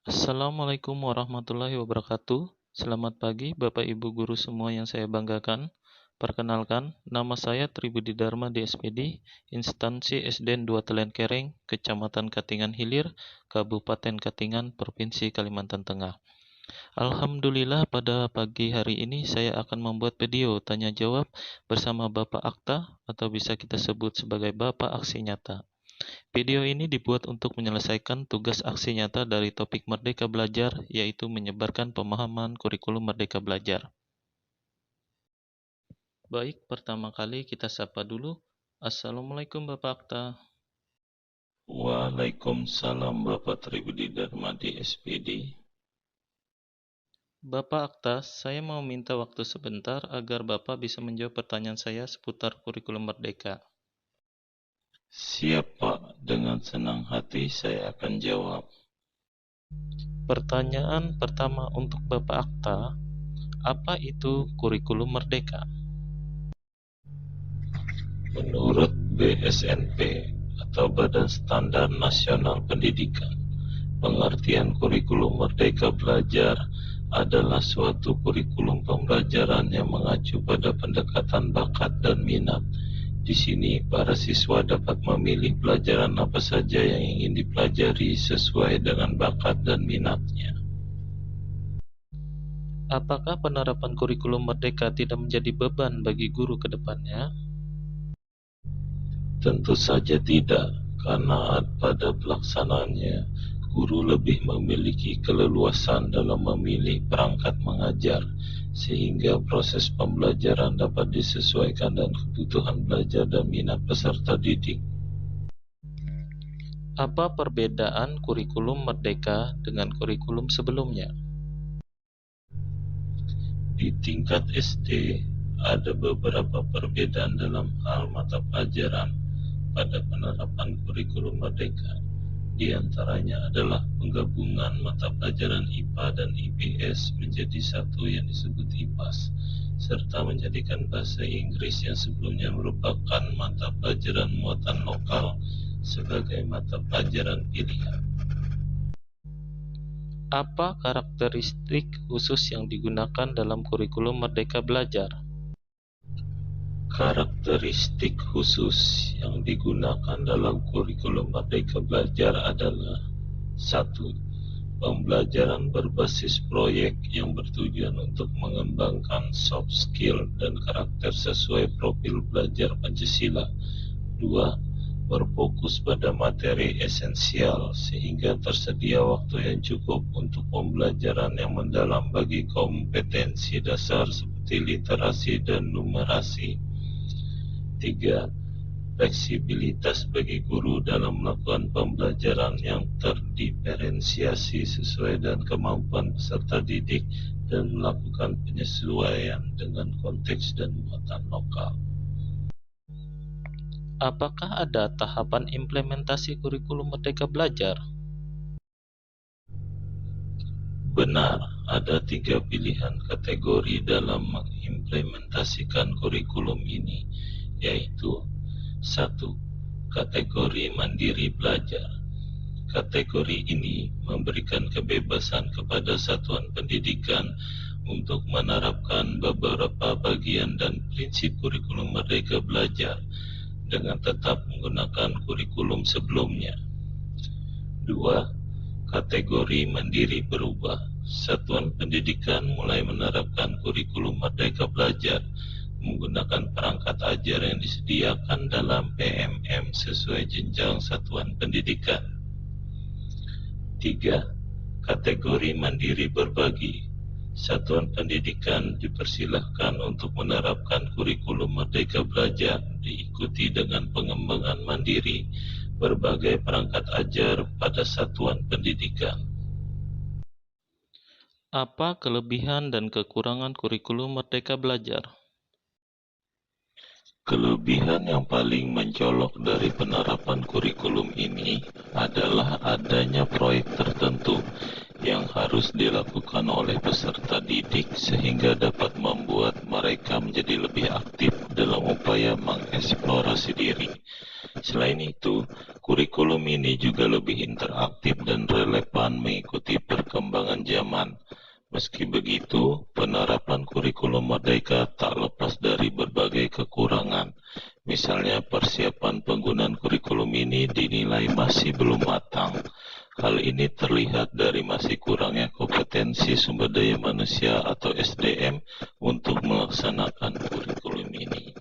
Assalamualaikum warahmatullahi wabarakatuh. Selamat pagi Bapak Ibu guru semua yang saya banggakan. Perkenalkan, nama saya Tribudi Dharma di SPD, instansi SDN 2 Telenkereng, Kecamatan Katingan Hilir, Kabupaten Katingan, Provinsi Kalimantan Tengah. Alhamdulillah pada pagi hari ini saya akan membuat video tanya jawab bersama Bapak Akta atau bisa kita sebut sebagai Bapak Aksi Nyata. Video ini dibuat untuk menyelesaikan tugas aksi nyata dari topik Merdeka Belajar, yaitu menyebarkan pemahaman kurikulum Merdeka Belajar. Baik, pertama kali kita sapa dulu. Assalamualaikum Bapak Akta. Waalaikumsalam Bapak Tribudi Dharma di SPD. Bapak Akta, saya mau minta waktu sebentar agar Bapak bisa menjawab pertanyaan saya seputar kurikulum Merdeka. Siap Pak, dengan senang hati saya akan jawab. Pertanyaan pertama untuk Bapak Akta, apa itu kurikulum Merdeka? Menurut BSNP atau Badan Standar Nasional Pendidikan, pengertian kurikulum Merdeka Belajar adalah suatu kurikulum pembelajaran yang mengacu pada pendekatan bakat dan minat. Di sini, para siswa dapat memilih pelajaran apa saja yang ingin dipelajari sesuai dengan bakat dan minatnya. Apakah penerapan kurikulum Merdeka tidak menjadi beban bagi guru ke depannya? Tentu saja tidak, karena pada pelaksanaannya, guru lebih memiliki keleluasan dalam memilih perangkat mengajar, sehingga proses pembelajaran dapat disesuaikan dengan kebutuhan belajar dan minat peserta didik. Apa perbedaan kurikulum Merdeka dengan kurikulum sebelumnya? Di tingkat SD, ada beberapa perbedaan dalam hal mata pelajaran pada penerapan kurikulum Merdeka. Di antaranya adalah penggabungan mata pelajaran IPA dan IPS menjadi satu yang disebut IPAS, serta menjadikan bahasa Inggris yang sebelumnya merupakan mata pelajaran muatan lokal sebagai mata pelajaran pilihan. Apa karakteristik khusus yang digunakan dalam kurikulum Merdeka Belajar? Karakteristik khusus yang digunakan dalam kurikulum Merdeka Belajar adalah 1. Pembelajaran berbasis proyek yang bertujuan untuk mengembangkan soft skill dan karakter sesuai profil belajar Pancasila. 2. Berfokus pada materi esensial sehingga tersedia waktu yang cukup untuk pembelajaran yang mendalam bagi kompetensi dasar seperti literasi dan numerasi. 3. Fleksibilitas bagi guru dalam melakukan pembelajaran yang terdiferensiasi sesuai dengan kemampuan peserta didik dan melakukan penyesuaian dengan konteks dan muatan lokal. Apakah ada tahapan implementasi kurikulum Merdeka Belajar? Benar, ada 3 pilihan kategori dalam mengimplementasikan kurikulum ini, yaitu 1. Kategori mandiri belajar. Kategori ini memberikan kebebasan kepada satuan pendidikan untuk menerapkan beberapa bagian dan prinsip kurikulum Merdeka Belajar dengan tetap menggunakan kurikulum sebelumnya. 2. Kategori mandiri berubah. Satuan pendidikan mulai menerapkan kurikulum Merdeka Belajar menggunakan perangkat ajar yang disediakan dalam PMM sesuai jenjang satuan pendidikan. 3. Kategori mandiri berbagi. Satuan pendidikan dipersilahkan untuk menerapkan kurikulum Merdeka Belajar diikuti dengan pengembangan mandiri berbagai perangkat ajar pada satuan pendidikan. Apa kelebihan dan kekurangan kurikulum Merdeka Belajar? Kelebihan yang paling mencolok dari penerapan kurikulum ini adalah adanya proyek tertentu yang harus dilakukan oleh peserta didik sehingga dapat membuat mereka menjadi lebih aktif dalam upaya mengeksplorasi diri. Selain itu, kurikulum ini juga lebih interaktif dan relevan mengikuti perkembangan Meski begitu, penerapan kurikulum Merdeka tak lepas dari berbagai kekurangan. Misalnya, persiapan penggunaan kurikulum ini dinilai masih belum matang. Hal ini terlihat dari masih kurangnya kompetensi sumber daya manusia atau SDM untuk melaksanakan kurikulum ini.